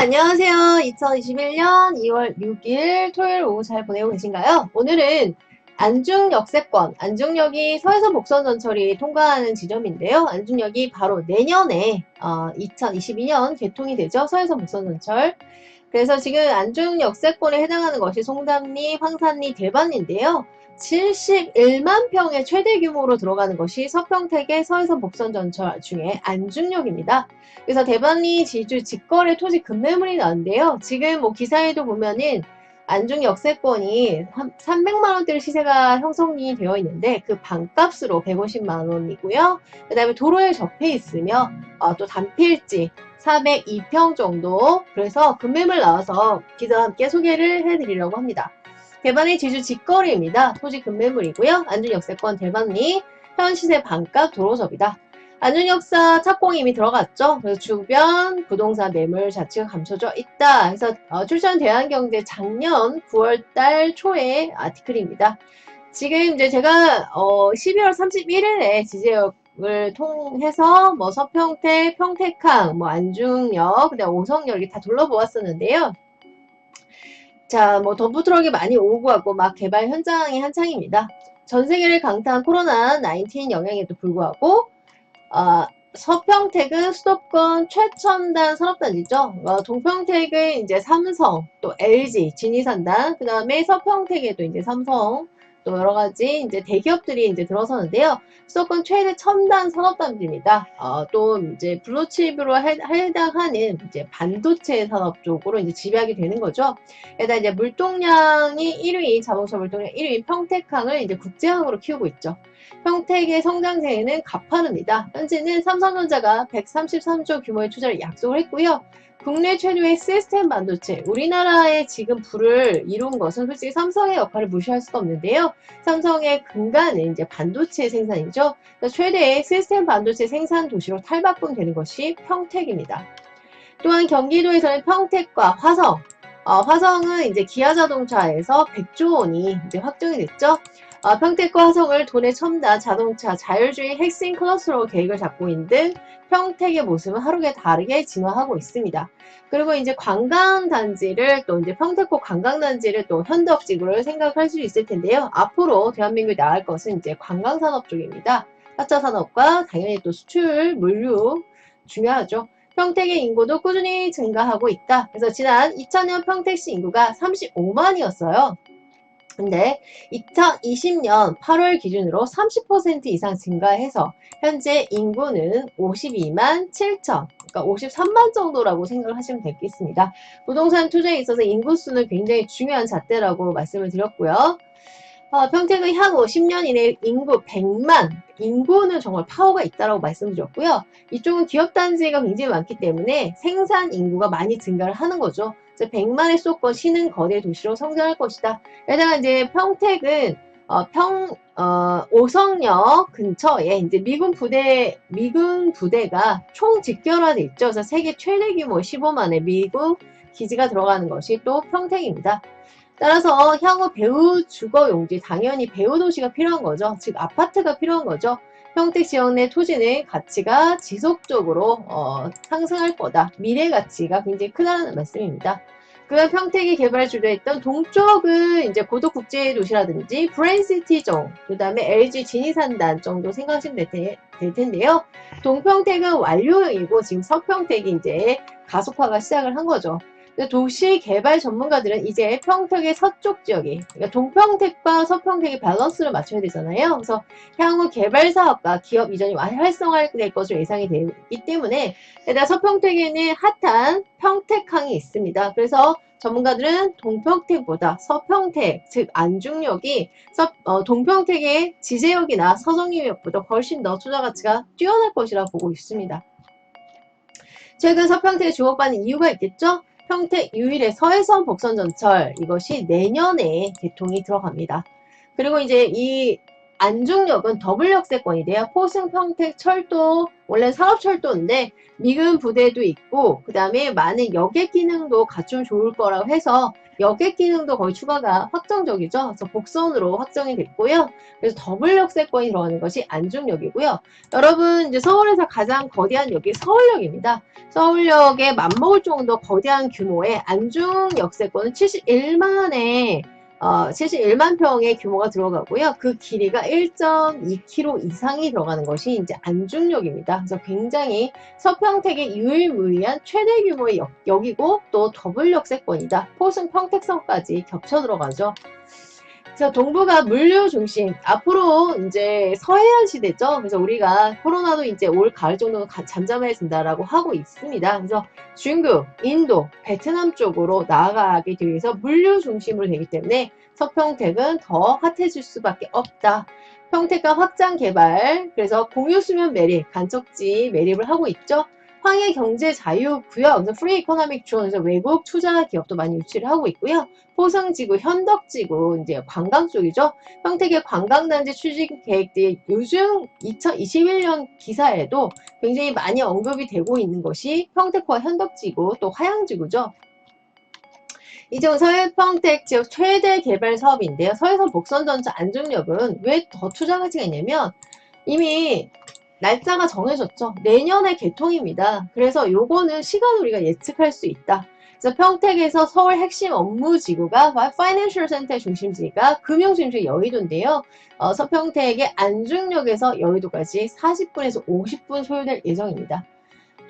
안녕하세요. 2021년 2월 6일 토요일 오후 잘 보내고 계신가요? 오늘은 안중역세권, 안중역이 서해선 목선 전철이 통과하는 지점인데요. 안중역이 바로 내년에 2022년 개통이 되죠. 서해선 목선 전철. 그래서 지금 안중역세권에 해당하는 것이 송담리, 황산리, 대반리인데요. 71만 평의 최대 규모로 들어가는 것이 서평택의 서해선 목선 전철 중에 안중역입니다. 그래서 대반리 지주 직거래 토지 급매물이 나왔는데요. 지금 뭐 기사에도 보면은 안중 역세권이 300만 원대의 시세가 형성이 되어 있는데 그 반값으로 150만 원이고요. 그 다음에 도로에 접해 있으며 또 단필지 402평 정도, 그래서 급매물 나와서 기자와 함께 소개를 해드리려고 합니다. 대반리 지주 직거래입니다. 토지 급매물이고요. 안중 역세권 대반리 현 시세 반값 도로접이다. 안중역사 착공이 이미 들어갔죠. 그래서 주변 부동산 매물 자체가 감춰져 있다. 그래서 출전 대한경제 작년 9월달 초의 아티클입니다. 지금 이제 제가 12월 31일에 지제역을 통해서 뭐 서평택, 평택항, 뭐 안중역, 그다음 오성역 이렇게 다 둘러보았었는데요. 자, 뭐 덤프트럭이 많이 오고 가고 막 개발 현장이 한창입니다. 전 세계를 강타한 코로나19 영향에도 불구하고 서평택은 수도권 최첨단 산업단지죠. 동평택은 이제 삼성, 또 LG, 지니산단, 그 다음에 서평택에도 이제 삼성, 또 여러 가지 이제 대기업들이 이제 들어서는데요. 수도권 최대 첨단 산업단지입니다. 또 이제 블루칩으로 해당하는 이제 반도체 산업 쪽으로 이제 지배하게 되는 거죠. 게다가 이제 물동량이 1위, 자동차 물동량 1위 평택항을 이제 국제항으로 키우고 있죠. 평택의 성장세에는 가파릅니다. 현재는 삼성전자가 133조 규모의 투자를 약속을 했고요. 국내 최초의 시스템 반도체, 우리나라에 지금 불을 이룬 것은 솔직히 삼성의 역할을 무시할 수가 없는데요. 삼성의 근간은 이제 반도체 생산이죠. 최대의 시스템 반도체 생산 도시로 탈바꿈되는 것이 평택입니다. 또한 경기도에서는 평택과 화성, 화성은 이제 기아자동차에서 100조 원이 이제 확정이 됐죠. 평택과 화성을 도내 첨단 자동차 자율주의 핵심 클러스터로 계획을 잡고 있는 등 평택의 모습은 하루가 다르게 진화하고 있습니다. 그리고 이제 관광단지를 또 이제 평택호 관광단지를 또 현덕지구를 생각할 수 있을 텐데요. 앞으로 대한민국이 나갈 것은 이제 관광산업 쪽입니다. 4차 산업과 당연히 또 수출, 물류 중요하죠. 평택의 인구도 꾸준히 증가하고 있다. 그래서 지난 2000년 평택시 인구가 35만이었어요. 근데 2020년 8월 기준으로 30% 이상 증가해서 현재 인구는 52만 7천, 그러니까 53만 정도라고 생각을 하시면 되겠습니다. 부동산 투자에 있어서 인구수는 굉장히 중요한 잣대라고 말씀을 드렸고요. 평택은 향후 10년 이내 인구 100만, 인구는 정말 파워가 있다라고 말씀드렸고요. 이쪽은 기업단지가 굉장히 많기 때문에 생산 인구가 많이 증가를 하는 거죠. 100만의 수도권 시는 거대 도시로 성장할 것이다. 게다가 이제 평택은 오성역 근처에 이제 미군 부대가 총 집결화돼 있죠. 그래서 세계 최대 규모 15만의 미국 기지가 들어가는 것이 또 평택입니다. 따라서 향후 배후 주거 용지, 당연히 배후 도시가 필요한 거죠. 즉 아파트가 필요한 거죠. 평택 지역 내 토지는 가치가 지속적으로 상승할 거다. 미래 가치가 굉장히 크다는 말씀입니다. 그간 평택이 개발 주도했던 동쪽은 이제 고덕 국제 도시라든지 브랜시티 정, 그 다음에 LG 지니산단 정도 생각하시면 될 텐데요. 동평택은 완료형이고 지금 서평택이 이제 가속화가 시작을 한 거죠. 도시 개발 전문가들은 이제 평택의 서쪽 지역이, 그러니까 동평택과 서평택의 밸런스를 맞춰야 되잖아요. 그래서 향후 개발 사업과 기업 이전이 활성화될 것으로 예상이 되기 때문에, 게다가 서평택에는 핫한 평택항이 있습니다. 그래서 전문가들은 동평택보다 서평택, 즉 안중역이 동평택의 지제역이나 서정리역보다 훨씬 더 투자 가치가 뛰어날 것이라 보고 있습니다. 최근 서평택에 주목받는 이유가 있겠죠? 평택 유일의 서해선 복선 전철, 이것이 내년에 개통이 들어갑니다. 그리고 이제 이 안중역은 더블 역세권인데요. 포승 평택 철도, 원래 산업철도인데 미군 부대도 있고 그 다음에 많은 여객 기능도 갖추면 좋을 거라고 해서 여객 기능도 거의 추가가 확정적이죠. 그래서 복선으로 확정이 됐고요. 그래서 더블 역세권이 들어가는 것이 안중역이고요. 여러분 이제 서울에서 가장 거대한 역이 서울역입니다. 서울역에 맞먹을 정도 거대한 규모의 안중 역세권은 71만 평의 규모가 들어가고요. 그 길이가 1.2km 이상이 들어가는 것이 이제 안중역입니다. 그래서 굉장히 서평택의 유일무이한 최대 규모의 역이고 또 더블 역세권이다. 포승 평택선까지 겹쳐 들어가죠. 자, 동부가 물류 중심. 앞으로 이제 서해안 시대죠. 그래서 우리가 코로나도 이제 올 가을 정도는 잠잠해진다라고 하고 있습니다. 그래서 중국, 인도, 베트남 쪽으로 나아가게 되기 위해서 물류 중심으로 되기 때문에 서평택은 더 핫해질 수밖에 없다. 평택과 확장 개발, 그래서 공유수면 매립, 간척지 매립을 하고 있죠. 황해 경제 자유 구역, 그래서 프리 이코노믹 존에서 외국 투자 기업도 많이 유치를 하고 있고요. 포상지구, 현덕지구, 이제 관광 쪽이죠. 평택의 관광단지 추진 계획들이 요즘 2021년 기사에도 굉장히 많이 언급이 되고 있는 것이 평택과 현덕지구, 또 화양지구죠. 이제 서해평택 지역 최대 개발 사업인데요. 서해선 복선전철 안중역은 왜 더 투자 가치가 있냐면 이미 날짜가 정해졌죠. 내년에 개통입니다. 그래서 요거는 시간 우리가 예측할 수 있다. 그래서 평택에서 서울 핵심 업무지구가 파이낸셜 센터의 중심지가 금융중심지 여의도인데요. 서평택의 안중역에서 여의도까지 40분에서 50분 소요될 예정입니다.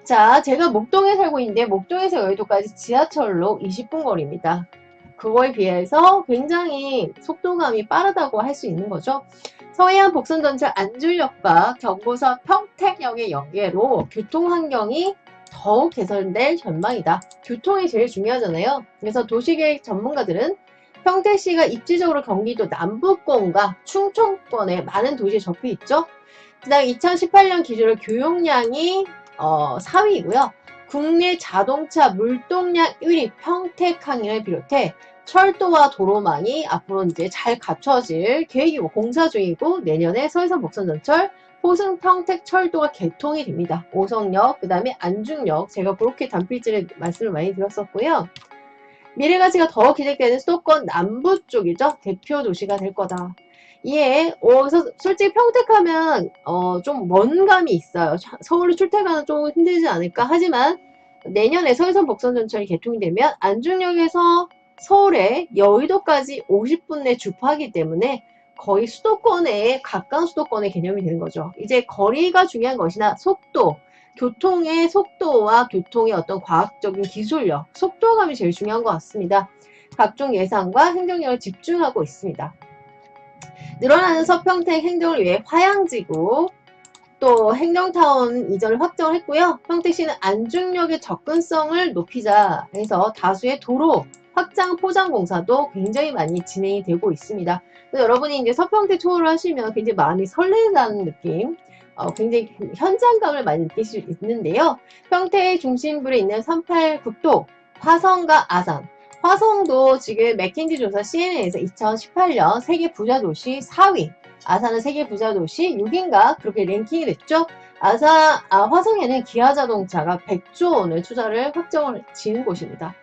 자, 제가 목동에 살고 있는데 목동에서 여의도까지 지하철로 20분 거리입니다. 그거에 비해서 굉장히 속도감이 빠르다고 할 수 있는 거죠. 서해안 복선전철 안중역과 경부선 평택역의 연계로 교통환경이 더욱 개선될 전망이다. 교통이 제일 중요하잖아요. 그래서 도시계획 전문가들은 평택시가 입지적으로 경기도 남부권과 충청권에 많은 도시에 접해 있죠. 그다음 2018년 기준으로 교용량이 4위이고요. 국내 자동차 물동량 1위 평택항을 비롯해 철도와 도로망이 앞으로 이제 잘 갖춰질 계획이고 공사 중이고 내년에 서해선 복선전철 포승 평택 철도가 개통이 됩니다. 오성역, 그 다음에 안중역, 제가 그렇게 단필질에 말씀을 많이 드렸었고요. 미래가치가 더 기대되는 수도권 남부 쪽이죠. 대표 도시가 될 거다. 예, 그래서 솔직히 평택하면 좀 먼 감이 있어요. 서울로 출퇴근은 좀 힘들지 않을까 하지만 내년에 서해선 복선전철이 개통이 되면 안중역에서 서울에 여의도까지 50분 내 주파하기 때문에 거의 수도권에 가까운 수도권의 개념이 되는 거죠. 이제 거리가 중요한 것이나 속도, 교통의 속도와 교통의 어떤 과학적인 기술력, 속도감이 제일 중요한 것 같습니다. 각종 예산과 행정력을 집중하고 있습니다. 늘어나는 서평택 행정을 위해 화양지구, 또 행정타운 이전을 확정을 했고요. 평택시는 안중역의 접근성을 높이자 해서 다수의 도로 확장 포장 공사도 굉장히 많이 진행이 되고 있습니다. 그래서 여러분이 이제 서평택 투어를 하시면 굉장히 마음이 설레다는 느낌, 굉장히 현장감을 많이 느낄 수 있는데요. 평택 중심부에 있는 38 국도, 화성과 아산, 화성도 지금 맥킨지 조사 CNN에서 2018년 세계 부자 도시 4위, 아산은 세계 부자 도시 6인가 그렇게 랭킹이 됐죠. 화성에는 기아자동차가 100조 원을 투자를 확정을 지은 곳입니다.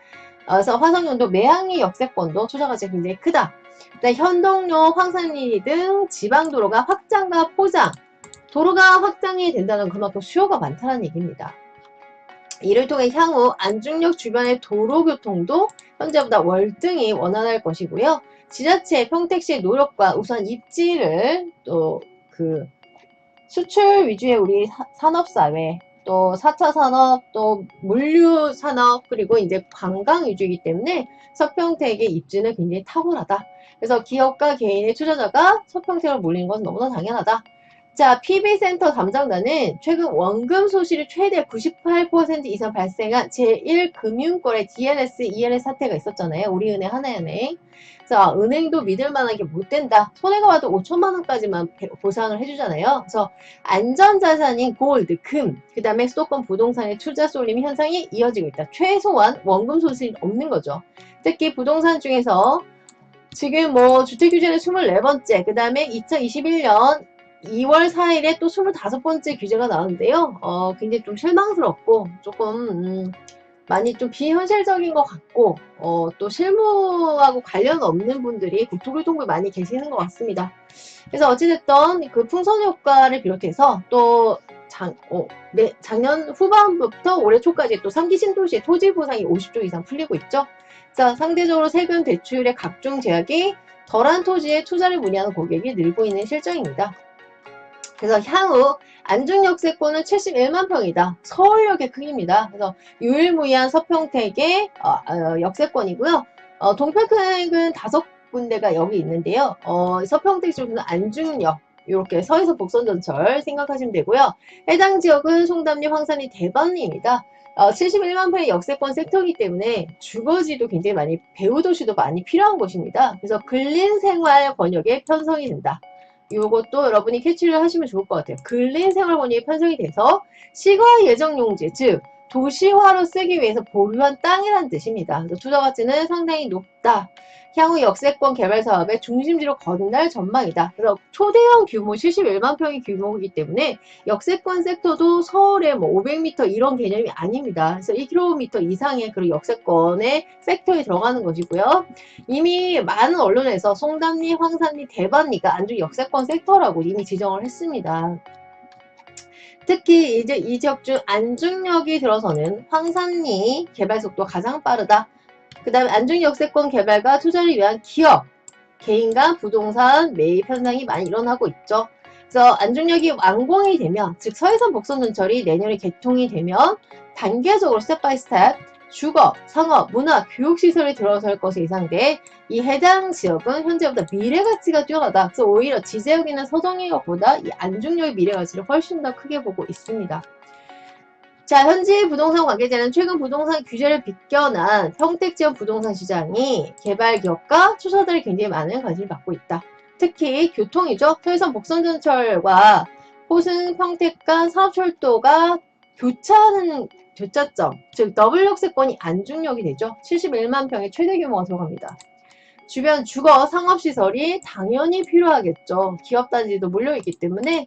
그래서 화성연도 매항리 역세권도 투자가 굉장히 크다. 현동로, 황산리 등 지방도로가 확장과 포장, 도로가 확장이 된다는 그만큼 수요가 많다는 얘기입니다. 이를 통해 향후 안중역 주변의 도로교통도 현재보다 월등히 원활할 것이고요. 지자체 평택시의 노력과 우선 입지를 또 수출 위주의 우리 산업사회, 또 4차 산업, 또 물류 산업, 그리고 이제 관광 위주이기 때문에 서평택의 입지는 굉장히 탁월하다. 그래서 기업과 개인의 투자자가 서평택을 몰리는 것은 너무나 당연하다. 자, PB센터 담당자는 최근 원금 소실이 최대 98% 이상 발생한 제1금융거래 DLS, ELS 사태가 있었잖아요. 우리은행, 하나은행. 그래서 은행도 믿을 만한 게 못 된다. 손해가 와도 5천만 원까지만 보상을 해주잖아요. 그래서 안전자산인 골드, 금, 그 다음에 수도권 부동산의 투자 쏠림 현상이 이어지고 있다. 최소한 원금 소실이 없는 거죠. 특히 부동산 중에서 지금 주택규제는 24번째, 그 다음에 2021년 2월 4일에 또 25번째 규제가 나오는데요. 굉장히 좀 실망스럽고 조금 많이 좀 비현실적인 것 같고 또 실무하고 관련 없는 분들이 동글동글 많이 계시는 것 같습니다. 그래서 어찌됐든 그 풍선 효과를 비롯해서 또 작년 후반부터 올해 초까지 또 3기 신도시의 토지 보상이 50조 이상 풀리고 있죠. 자, 상대적으로 세금 대출의 각종 제약이 덜한 토지에 투자를 문의하는 고객이 늘고 있는 실정입니다. 그래서 향후 안중역세권은 71만 평이다. 서울역의 크기입니다. 그래서 유일무이한 서평택의 역세권이고요. 동평택은 5군데가 여기 있는데요. 서평택 쪽은 안중역, 이렇게 서에서 복선전철 생각하시면 되고요. 해당 지역은 송담리, 황산리, 대반리입니다. 71만 평의 역세권 섹터이기 때문에 주거지도 굉장히 많이, 배후도시도 많이 필요한 곳입니다. 그래서 근린생활 권역에 편성이 된다. 요것도 여러분이 캐치를 하시면 좋을 것 같아요. 근린생활 권역이 편성이 돼서 시가 예정 용지, 즉 도시화로 쓰기 위해서 보유한 땅이라는 뜻입니다. 그래서 투자 가치는 상당히 높다. 향후 역세권 개발 사업의 중심지로 거듭날 전망이다. 그래서 초대형 규모 71만 평의 규모이기 때문에 역세권 섹터도 서울의 뭐 500m 이런 개념이 아닙니다. 그래서 1km 이상의 그런 역세권의 섹터에 들어가는 것이고요. 이미 많은 언론에서 송담리, 황산리, 대반리가 안중 역세권 섹터라고 이미 지정을 했습니다. 특히 이제 이 지역 중 안중역이 들어서는 황산리 개발 속도가 가장 빠르다. 그 다음에 안중역세권 개발과 투자를 위한 기업, 개인과 부동산 매입 현상이 많이 일어나고 있죠. 그래서 안중역이 완공이 되면, 즉 서해선 복선전철이 내년에 개통이 되면 단계적으로 스텝 바이 스텝 주거, 상업, 문화, 교육시설이 들어설 것으로 예상돼 이 해당 지역은 현재보다 미래가치가 뛰어나다. 그래서 오히려 지제역이나 서정역보다 이 안중역의 미래가치를 훨씬 더 크게 보고 있습니다. 자, 현지 부동산 관계자는 최근 부동산 규제를 비껴난 평택지역 부동산 시장이 개발 기업과 투자자들이 굉장히 많은 관심을 받고 있다. 특히 교통이죠. 서해선 복선전철과 호승 평택 간 사업철도가 교차하는 교차점, 즉 더블 역세권이 안중역이 되죠. 71만 평의 최대 규모가 들어갑니다. 주변 주거, 상업시설이 당연히 필요하겠죠. 기업단지도 몰려있기 때문에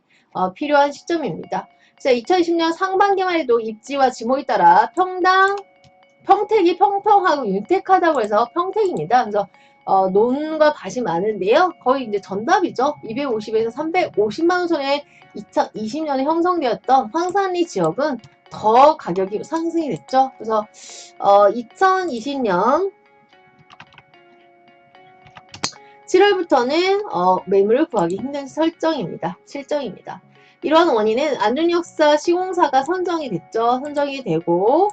필요한 시점입니다. 그래서 2020년 상반기만 해도 입지와 지목에 따라 평택이 평평하고 윤택하다고 해서 평택입니다. 그래서 논과 밭이 많은데요. 거의 이제 전답이죠. 250에서 350만 원 선에 2020년에 형성되었던 황산리 지역은 더 가격이 상승이 됐죠. 그래서 2020년 7월부터는 매물을 구하기 힘든 실정입니다. 이러한 원인은 안중역사 시공사가 선정이 됐죠. 선정이 되고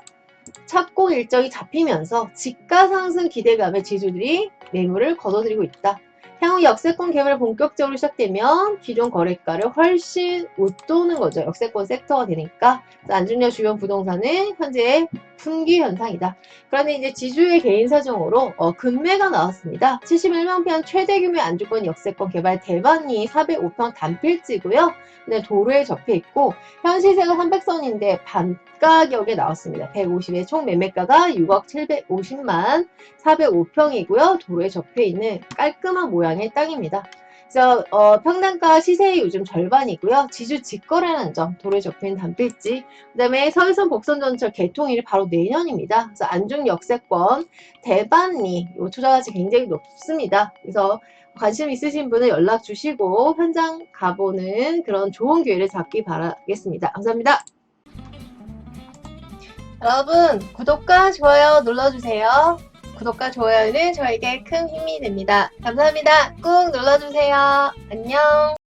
착공 일정이 잡히면서 지가 상승 기대감에 지주들이 매물을 거둬들이고 있다. 향후 역세권 개발 본격적으로 시작되면 기존 거래가를 훨씬 웃도는 거죠. 역세권 섹터가 되니까. 안중역 주변 부동산은 현재 분기 현상이다. 그런데 이제 지주의 개인 사정으로 급매가 나왔습니다. 71만 평 최대 규모의 안주권 역세권 개발 대반리 405평 단필지고요. 네, 도로에 접해 있고 현 시세가 300선인데 반가격에 나왔습니다. 150에 총 매매가가 6억 750만 405평이고요. 도로에 접해 있는 깔끔한 모양의 땅입니다. 그래서 평당가 시세의 요즘 절반이고요. 지주 직거래라는 점, 도로에 접해 있는 단필지, 그 다음에 서해선 복선전철 개통일이 바로 내년입니다. 그래서 안중 역세권 대반리 요 투자가치 굉장히 높습니다. 그래서 관심 있으신 분은 연락 주시고 현장 가보는 그런 좋은 기회를 잡기 바라겠습니다. 감사합니다. 여러분 구독과 좋아요 눌러주세요. 구독과 좋아요는 저에게 큰 힘이 됩니다. 감사합니다. 꾹 눌러주세요. 안녕.